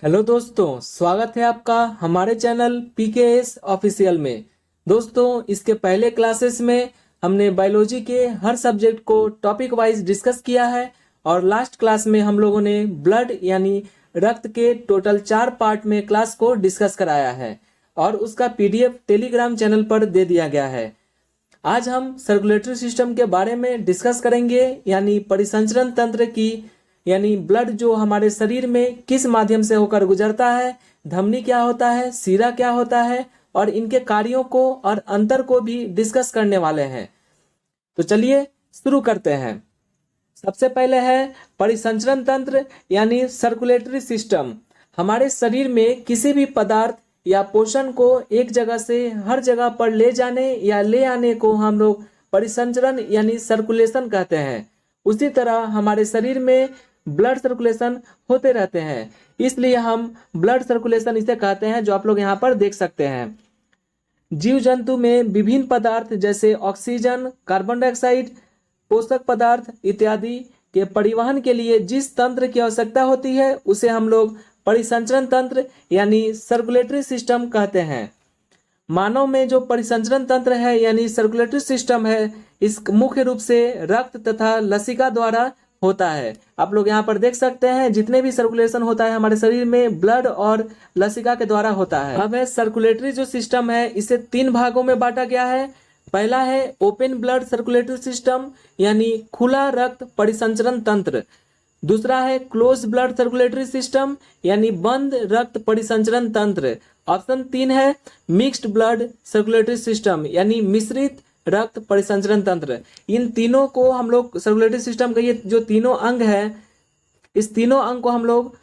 Hello दोस्तों, स्वागत है आपका हमारे चैनल पीकेएस ऑफिशियल में। दोस्तों, इसके पहले क्लासेस में हमने बायोलॉजी के हर सब्जेक्ट को टॉपिक वाइज डिस्कस किया है और लास्ट क्लास में हम लोगों ने ब्लड यानी रक्त के टोटल 4 पार्ट में क्लास को डिस्कस कराया है और उसका पीडीएफ टेलीग्राम चैनल पर दे दिया गया है। आज हम सर्कुलेटरी सिस्टम के बारे में डिस्कस करेंगे, यानी परिसंचरण तंत्र की, यानी ब्लड जो हमारे शरीर में किस माध्यम से होकर गुजरता है, धमनी क्या होता है, सीरा क्या होता है और इनके कार्यों को और अंतर को भी डिस्कस करने वाले हैं। तो चलिए शुरू करते हैं। सबसे पहले है परिसंचरण तंत्र यानी सर्कुलेटरी सिस्टम। हमारे शरीर में किसी भी पदार्थ या पोषण को एक जगह से हर जगह पर ले जाने या ले आने को हम लोग परिसंचरण यानी सर्कुलेशन कहते हैं। उसी तरह हमारे शरीर में ब्लड सर्कुलेशन होते रहते हैं, इसलिए हम ब्लड सर्कुलेशन इसे कहते हैं, जो आप लोग यहाँ पर देख सकते हैं। जीव जंतु में विभिन्न पदार्थ जैसे ऑक्सीजन, कार्बन डाइऑक्साइड, पोषक पदार्थ इत्यादि के परिवहन के लिए जिस तंत्र की आवश्यकता होती है उसे हम लोग परिसंचरण तंत्र यानी सर्कुलेटरी सिस्टम कहते हैं। मानव में जो परिसंचरण तंत्र है यानी सर्कुलेटरी सिस्टम है, इस मुख्य रूप से रक्त तथा लसिका द्वारा होता है। आप लोग यहाँ पर देख सकते हैं जितने भी सर्कुलेशन होता है हमारे शरीर में ब्लड और लसिका के द्वारा होता है। अब है सर्कुलेटरी जो सिस्टम है, इसे 3 भागों में बांटा गया है। पहला है ओपन ब्लड सर्कुलेटरी सिस्टम यानी खुला रक्त परिसंचरण तंत्र। दूसरा है क्लोज ब्लड सर्कुलेटरी सिस्टम यानी बंद रक्त परिसंचरण तंत्र। ऑप्शन 3 है मिक्स्ड ब्लड सर्कुलेटरी सिस्टम यानी मिश्रित रक्त परिसंचरण तंत्र। इन तीनों को हम लोग सर्कुलेटरी सिस्टम का ये जो तीनों अंग है, इस तीनों अंग को हम लोग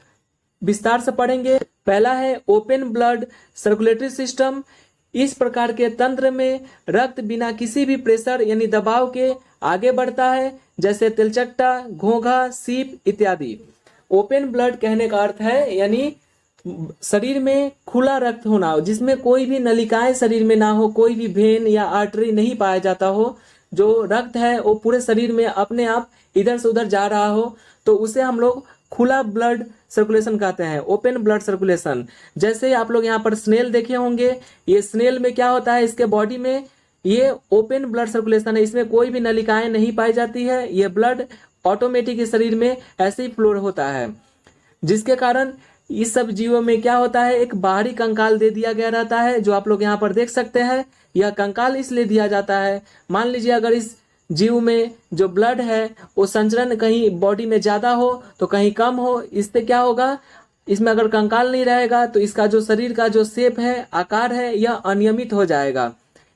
विस्तार से पढ़ेंगे। पहला है ओपन ब्लड सर्कुलेटरी सिस्टम। इस प्रकार के तंत्र में रक्त बिना किसी भी प्रेशर यानी दबाव के आगे बढ़ता है, जैसे तिलचट्टा, घोंघा, सीप इत्यादि। ओपन ब्लड कहने का अर्थ है यानी शरीर में खुला रक्त होना, जिसमें कोई भी नलिकाएं शरीर में ना हो, कोई भी वेन या आर्टरी नहीं पाया जाता हो। जो रक्त है वो पूरे शरीर में अपने आप इधर से उधर जा रहा हो, तो उसे हम लोग खुला ब्लड सर्कुलेशन कहते हैं, ओपन ब्लड सर्कुलेशन। जैसे आप लोग यहाँ पर स्नेल देखे होंगे, ये स्नेल में क्या होता है, इसके बॉडी में ये ओपन ब्लड सर्कुलेशन है, इसमें कोई भी नलिकाएं नहीं पाई जाती है। ये ब्लड ऑटोमेटिक इस शरीर में ऐसे ही फ्लो होता है, जिसके कारण इस सब जीवों में क्या होता है, एक बाहरी कंकाल दे दिया गया रहता है, जो आप लोग यहाँ पर देख सकते हैं। यह कंकाल इसलिए दिया जाता है, मान लीजिए अगर इस जीव में जो ब्लड है वो संचरण कहीं बॉडी में ज्यादा हो तो कहीं कम हो, इससे क्या होगा, इसमें अगर कंकाल नहीं रहेगा तो इसका जो शरीर का जो शेप है, आकार है, यह अनियमित हो जाएगा।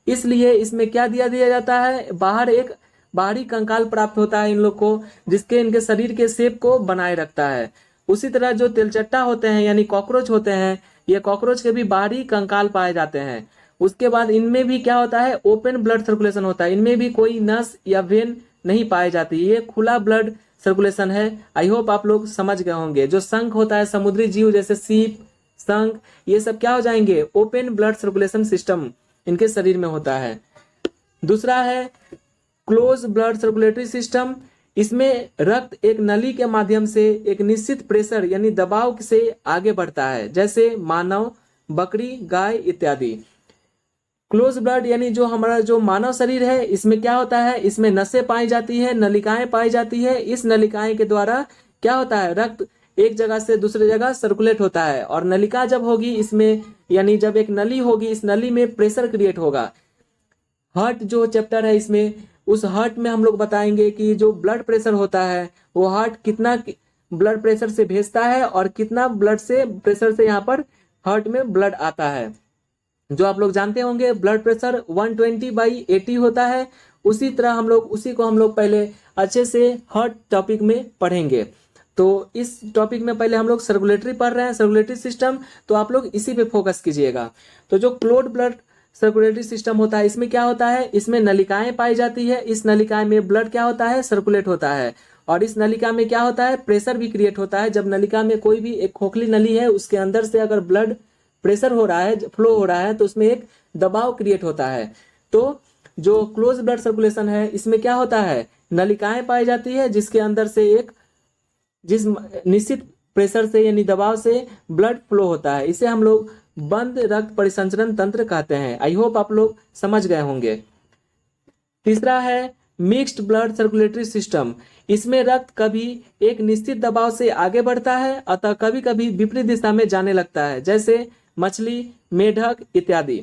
इसलिए इसमें क्या दिया दिया जाता है, बाहर एक बाहरी कंकाल प्राप्त होता है इन लोग को, जिसके इनके शरीर के शेप को बनाए रखता है। उसी तरह जो तिलचट्टा होते हैं यानी कॉकरोच होते हैं, ये कॉकरोच के भी बाहरी कंकाल पाए जाते हैं। उसके बाद इनमें भी क्या होता है, ओपन ब्लड सर्कुलेशन होता है, इनमें भी कोई नस या वेन नहीं पाई जाती, ये खुला ब्लड सर्कुलेशन है। आई होप आप लोग समझ गए होंगे। जो शंख होता है, समुद्री जीव जैसे सीप, शंख, ये सब क्या हो जाएंगे, ओपन ब्लड सर्कुलेशन सिस्टम इनके शरीर में होता है। दूसरा है क्लोज ब्लड सर्कुलेटरी सिस्टम। इसमें रक्त एक नली के माध्यम से एक निश्चित प्रेशर यानी दबाव से आगे बढ़ता है, जैसे मानव, बकरी, गाय इत्यादि। क्लोज ब्लड यानी जो हमारा जो मानव शरीर है, इसमें क्या होता है, इसमें नसें पाई जाती है, नलिकाएं पाई जाती है। इस नलिकाएं के द्वारा क्या होता है, रक्त एक जगह से दूसरे जगह सर्कुलेट होता है। और नलिका जब होगी इसमें, यानी जब एक नली होगी, इस नली में प्रेशर क्रिएट होगा। हार्ट जो चैप्टर है इसमें, उस हार्ट में हम लोग बताएंगे कि जो ब्लड प्रेशर होता है वो हार्ट कितना ब्लड प्रेशर से भेजता है और कितना ब्लड से प्रेशर से यहाँ पर हार्ट में ब्लड आता है। जो आप लोग जानते होंगे ब्लड प्रेशर 120/80 होता है। उसी तरह उसी को हम लोग पहले अच्छे से हार्ट टॉपिक में पढ़ेंगे। तो इस टॉपिक में पहले हम लोग सर्कुलेटरी पढ़ रहे हैं, सर्कुलेटरी सिस्टम, तो आप लोग इसी पे फोकस कीजिएगा। तो जो क्लोज ब्लड सर्कुलेटरी सिस्टम होता है, इसमें क्या होता है, इसमें नलिकाएं पाई जाती है। इस नलिकाएं में ब्लड क्या होता है, सर्कुलेट होता है। और इस नलिका में क्या होता है, प्रेशर भी क्रिएट होता है। जब नलिका में कोई भी एक खोखली नली है, उसके अंदर से अगर ब्लड प्रेशर हो रहा है, फ्लो हो रहा है, तो उसमें एक दबाव क्रिएट होता है। तो जो क्लोज ब्लड सर्कुलेशन है, इसमें क्या होता है, नलिकाएं पाई जाती है जिसके अंदर से एक जिस निश्चित प्रेशर से यानी दबाव से ब्लड फ्लो होता है। इसे हम लोग बंद रक्त परिसंचरण तंत्र कहते हैं। आई होप आप लोग समझ गए होंगे। तीसरा है मिक्स्ड ब्लड सर्कुलेटरी सिस्टम। इसमें रक्त कभी एक निश्चित दबाव से आगे बढ़ता है, अतः कभी कभी विपरीत दिशा में जाने लगता है, जैसे मछली, मेढक इत्यादि।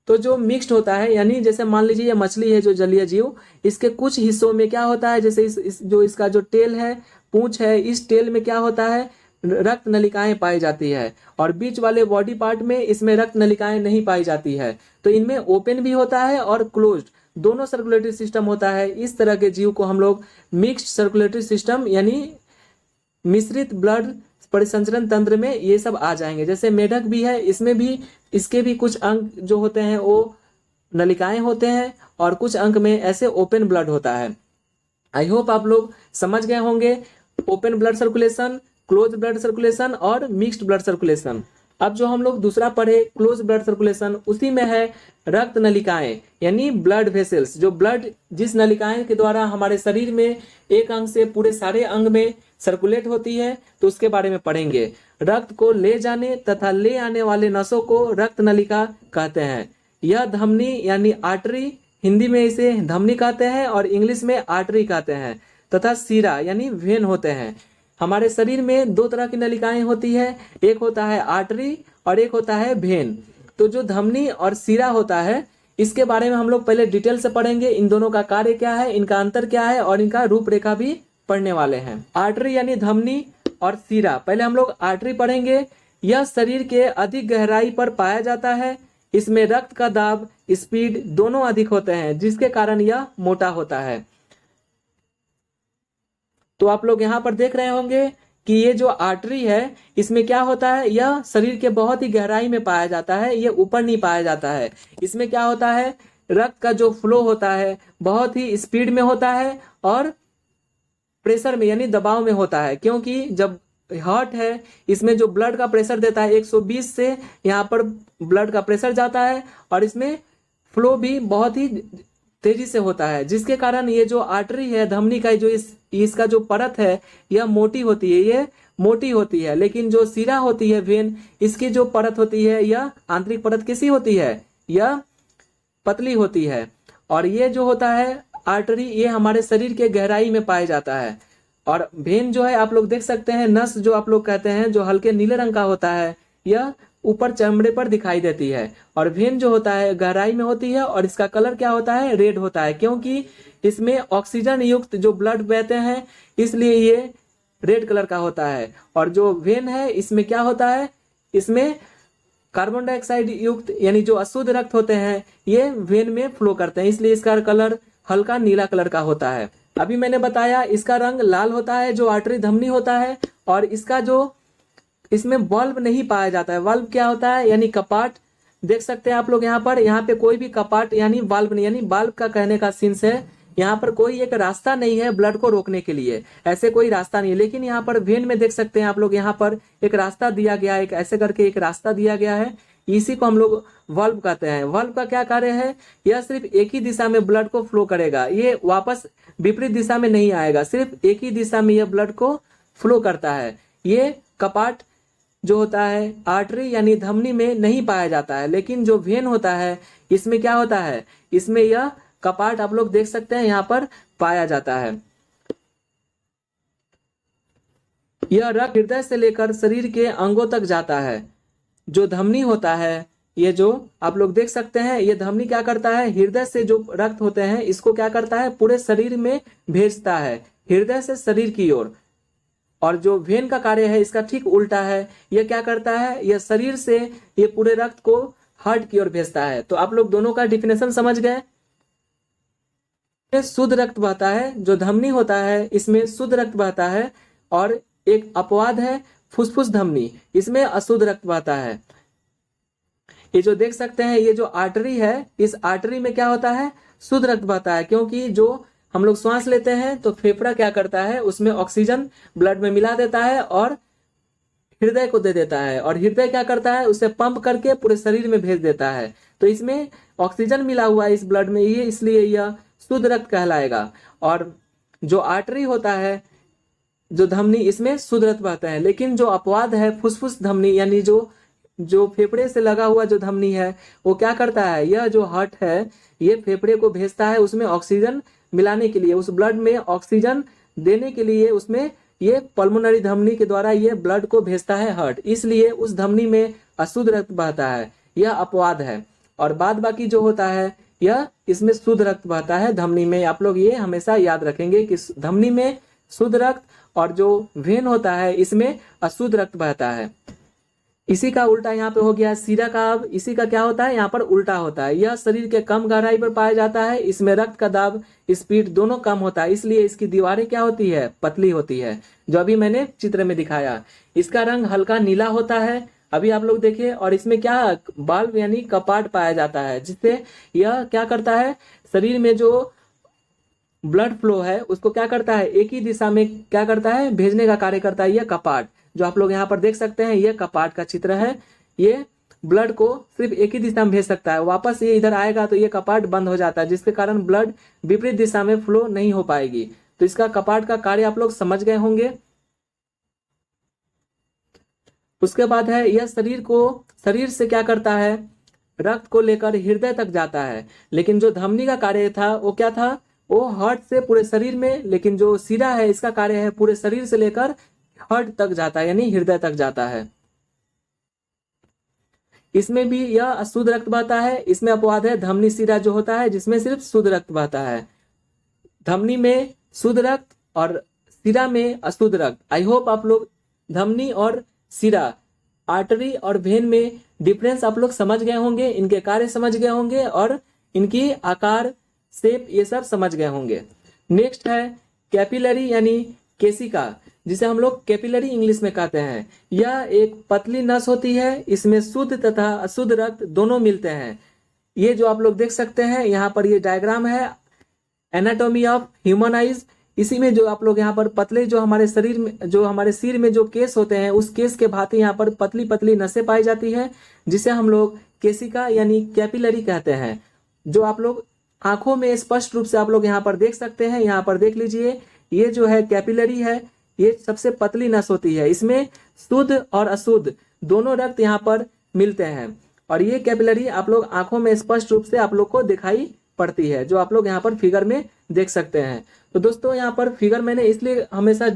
तो जो मिक्स्ड होता है, यानी जैसे मान लीजिए ये मछली है जो जलीय जीव, इसके कुछ हिस्सों में क्या होता है, जैसे जो इसका जो टेल है, पूंछ है, इस टेल में क्या होता है, रक्त नलिकाएं पाई जाती है, और बीच वाले बॉडी पार्ट में इसमें रक्त नलिकाएं नहीं पाई जाती है। तो इनमें ओपन भी होता है और क्लोज्ड दोनों सर्कुलेटरी सिस्टम होता है। इस तरह के जीव को हम लोग मिक्स्ड सर्कुलेटरी सिस्टम यानी मिश्रित ब्लड परिसंचरण तंत्र में ये सब आ जाएंगे। जैसे मेढक भी है, इसमें भी इसके भी कुछ अंग जो होते हैं वो नलिकाएं होते हैं, और कुछ अंग में ऐसे ओपन ब्लड होता है। आई होप आप लोग समझ गए होंगे open blood circulation, close blood circulation और मिक्स्ड ब्लड सर्कुलेशन। अब जो हम लोग दूसरा पढ़े क्लोज ब्लड सर्कुलेशन, उसी में है रक्त नलिकाएं यानी ब्लड वेसल्स। जो ब्लड जिस नलिकाएं के द्वारा हमारे शरीर में एक अंग से पूरे सारे अंग में सर्कुलेट होती है, तो उसके बारे में पढ़ेंगे। रक्त को ले जाने तथा ले आने वाले नसों को रक्त नलिका कहते हैं। यह धमनी यानी आर्टरी, हिंदी में इसे धमनी कहते हैं और इंग्लिश में आर्टरी कहते हैं, तथा सीरा यानी वेन होते हैं। हमारे शरीर में दो तरह की नलिकाएं होती है, एक होता है आर्टरी और एक होता है वेन। तो जो धमनी और सीरा होता है, इसके बारे में हम लोग पहले डिटेल से पढ़ेंगे। इन दोनों का कार्य क्या है, इनका अंतर क्या है, और इनका रूपरेखा भी पढ़ने वाले हैं। आर्टरी यानी धमनी और सीरा, पहले हम लोग आर्टरी पढ़ेंगे। यह शरीर के अधिक गहराई पर पाया जाता है। इसमें रक्त का दाब, स्पीड दोनों अधिक होते हैं, जिसके कारण यह मोटा होता है। तो आप लोग यहाँ पर देख रहे होंगे कि ये जो आर्टरी है, इसमें क्या होता है, यह शरीर के बहुत ही गहराई में पाया जाता है, ये ऊपर नहीं पाया जाता है। इसमें क्या होता है, रक्त का जो फ्लो होता है बहुत ही स्पीड में होता है और प्रेशर में यानी दबाव में होता है। क्योंकि जब हार्ट है, इसमें जो ब्लड का प्रेशर देता है 120 से यहाँ पर ब्लड का प्रेशर जाता है, और इसमें फ्लो भी बहुत ही तेजी से होता है, जिसके कारण ये जो आर्टरी है धमनी का, जो इसका जो परत है यह मोटी होती है, ये मोटी होती है। लेकिन जो सीरा होती है वेन, इसकी जो परत होती है यह आंतरिक परत कैसी होती है, यह पतली होती है। और ये जो होता है आर्टरी, ये हमारे शरीर के गहराई में पाया जाता है। और वेन जो है आप लोग देख सकते हैं, नस जो आप लोग कहते हैं, जो हल्के नीले रंग का होता है, यह ऊपर चमड़े पर दिखाई देती है। और वेन जो होता है गहराई में होती है, और इसका कलर क्या होता है, रेड होता है, क्योंकि इसमें ऑक्सीजन युक्त जो ब्लड बहते हैं, इसलिए ये रेड कलर का होता है। और जो वेन है इसमें क्या होता है, इसमें कार्बन डाइऑक्साइड युक्त यानी जो अशुद्ध रक्त होते हैं ये वेन में फ्लो करते हैं, इसलिए इसका कलर हल्का नीला कलर का होता है। अभी मैंने बताया इसका रंग लाल होता है जो आर्टरी धमनी होता है, और इसका जो इसमें बल्ब नहीं पाया जाता है। बल्ब क्या होता है, यानी कपाट। देख सकते हैं आप लोग यहाँ पर, यहाँ पे कोई भी कपाट यानी बल्ब नहीं, यानी बल्ब का कहने का सेंस है यहाँ पर कोई एक रास्ता नहीं है ब्लड को रोकने के लिए, ऐसे कोई रास्ता नहीं है। लेकिन यहाँ पर वेन में देख सकते हैं आप लोग, यहाँ पर एक रास्ता दिया गया है, एक ऐसे करके एक रास्ता दिया गया है, इसी को हम लोग वाल्व कहते हैं। वाल्व का क्या कार्य है, यह सिर्फ एक ही दिशा में ब्लड को फ्लो करेगा, ये वापस विपरीत दिशा में नहीं आएगा, सिर्फ एक ही दिशा में यह ब्लड को फ्लो करता है। ये कपाट जो होता है आर्टरी यानी धमनी में नहीं पाया जाता है, लेकिन जो वेन होता है इसमें क्या होता है, इसमें यह कपाट आप लोग देख सकते हैं यहाँ पर पाया जाता है। यह रक्त हृदय से लेकर शरीर के अंगों तक जाता है। जो धमनी होता है, ये जो आप लोग देख सकते हैं, ये धमनी क्या करता है, हृदय से जो रक्त होते हैं इसको क्या करता है, पूरे शरीर में भेजता है, हृदय से शरीर की ओर। और जो वेन का कार्य है इसका ठीक उल्टा है, यह क्या करता है, यह शरीर से ये पूरे रक्त को हार्ट की ओर भेजता है। तो आप लोग दोनों का डिफिनेशन समझ गए। शुद्ध रक्त बहता है, जो धमनी होता है इसमें शुद्ध रक्त बहता है, और एक अपवाद है फुसफुस धमनी, इसमें अशुद्ध रक्त बहता है। ये जो देख सकते हैं, ये जो आर्टरी है, इस आर्टरी में क्या होता है, शुद्ध रक्त बहता है, क्योंकि जो हम लोग श्वास लेते हैं तो फेफड़ा क्या करता है, उसमें ऑक्सीजन ब्लड में मिला देता है और हृदय को दे देता है, और हृदय क्या करता है, उसे पंप करके पूरे शरीर में भेज देता है। तो इसमें ऑक्सीजन मिला हुआ है इस ब्लड में, ये इसलिए यह शुद्ध रक्त कहलाएगा। और जो आर्टरी होता है जो धमनी इसमें शुद्ध रक्त बहता है, लेकिन जो अपवाद है फुसफुस धमनी यानी जो फेफड़े से लगा हुआ जो धमनी है वो क्या करता है, यह जो हार्ट है ये फेफड़े को भेजता है उसमें ऑक्सीजन मिलाने के लिए, उस ब्लड में ऑक्सीजन देने के लिए उसमें ये पल्मोनरी धमनी के द्वारा ये ब्लड को भेजता है हार्ट, इसलिए उस धमनी में अशुद्ध रक्त बहता है, यह अपवाद है। और बाद बाकी जो होता है यह इसमें शुद्ध रक्त बहता है धमनी में। आप लोग ये हमेशा याद रखेंगे कि धमनी में शुद्ध रक्त और जो वेन होता है इसमें अशुद्ध रक्त बहता है। इसी का उल्टा यहाँ पे हो गया सीरा का, अब इसी का क्या होता है यहाँ पर उल्टा होता है। यह शरीर के कम गहराई पर पाया जाता है, इसमें रक्त का दाब स्पीड दोनों कम होता है, इसलिए इसकी दीवारें क्या होती है, पतली होती है, जो अभी मैंने चित्र में दिखाया। इसका रंग हल्का नीला होता है, अभी आप लोग देखिए। और इसमें क्या बाल्ब यानी कपाट पाया जाता है, जिससे यह क्या करता है, शरीर में जो ब्लड फ्लो है उसको क्या करता है, एक ही दिशा में क्या करता है, भेजने का कार्य करता है। यह कपाट जो आप लोग यहाँ पर देख सकते हैं यह कपाट का चित्र है, ये ब्लड को सिर्फ एक ही दिशा में भेज सकता है, वापस ये इधर आएगा तो ये कपाट बंद हो जाता है, जिसके कारण ब्लड विपरीत दिशा में फ्लो नहीं हो पाएगी। तो इसका कपाट का कार्य आप लोग समझ गए होंगे। उसके बाद है यह शरीर से क्या करता है, रक्त को लेकर हृदय तक जाता है, लेकिन जो धमनी का कार्य था वो क्या था, वो हार्ट से पूरे शरीर में, लेकिन जो सिरा है इसका कार्य है पूरे शरीर से लेकर हार्ट तक जाता है यानी हृदय तक जाता है। इसमें भी यह अशुद्ध रक्त बहता है, इसमें अपवाद है धमनी सिरा जो होता है जिसमें सिर्फ शुद्ध रक्त बहता है। धमनी में शुद्ध रक्त और सिरा में अशुद्ध रक्त। आई होप आप लोग धमनी और सिरा, आर्टरी और वेन में डिफरेंस आप लोग समझ गए होंगे, इनके कार्य समझ गए होंगे और इनकी आकार शेप ये सब समझ गए होंगे। नेक्स्ट है कैपिलरी यानी केशिका, जिसे हम लोग कैपिलरी इंग्लिश में कहते हैं। यह एक पतली नस होती है, इसमें शुद्ध तथा अशुद्ध रक्त दोनों मिलते हैं। ये जो आप लोग देख सकते हैं यहाँ पर ये डायग्राम है एनाटॉमी ऑफ ह्यूमन आइज। इसी में जो आप लोग यहाँ पर पतले जो हमारे शरीर में, जो हमारे सिर में जो केस होते हैं उस केस के भांति यहाँ पर पतली पतली नसें पाई जाती है, जिसे हम लोग केशिका यानी कैपिलरी कहते हैं। जो आप लोग आंखों में स्पष्ट रूप से आप लोग यहाँ पर देख सकते हैं, यहाँ पर देख लीजिए, ये जो है कैपिलरी है, ये सबसे पतली नस होती है, इसमें शुद्ध और अशुद्ध दोनों रक्त यहाँ पर मिलते हैं। और ये कैपिलरी आप लोग आंखों में स्पष्ट रूप से आप लोग को दिखाई पड़ती है, जो आप लोग यहाँ पर फिगर में देख सकते हैं। तो दोस्तों यहाँ पर फिगर मैंने इसलिए हमेशा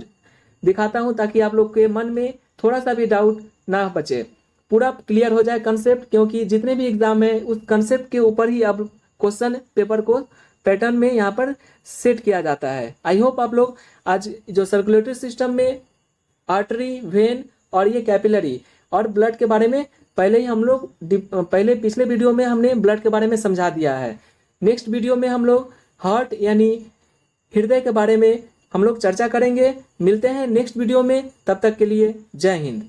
दिखाता हूँ ताकि आप लोग के मन में थोड़ा सा भी डाउट ना बचे, पूरा क्लियर हो जाए कंसेप्ट, क्योंकि जितने भी एग्जाम है उस कंसेप्ट के ऊपर ही अब क्वेश्चन पेपर को पैटर्न में यहाँ पर सेट किया जाता है। आई होप आप लोग आज जो सर्कुलेटरी सिस्टम में आर्टरी, वेन और ये कैपिलरी और ब्लड के बारे में पहले ही हम लोग पिछले वीडियो में हमने ब्लड के बारे में समझा दिया है। नेक्स्ट वीडियो में हम लोग हार्ट यानी हृदय के बारे में हम लोग चर्चा करेंगे। मिलते हैं नेक्स्ट वीडियो में, तब तक के लिए जय हिंद।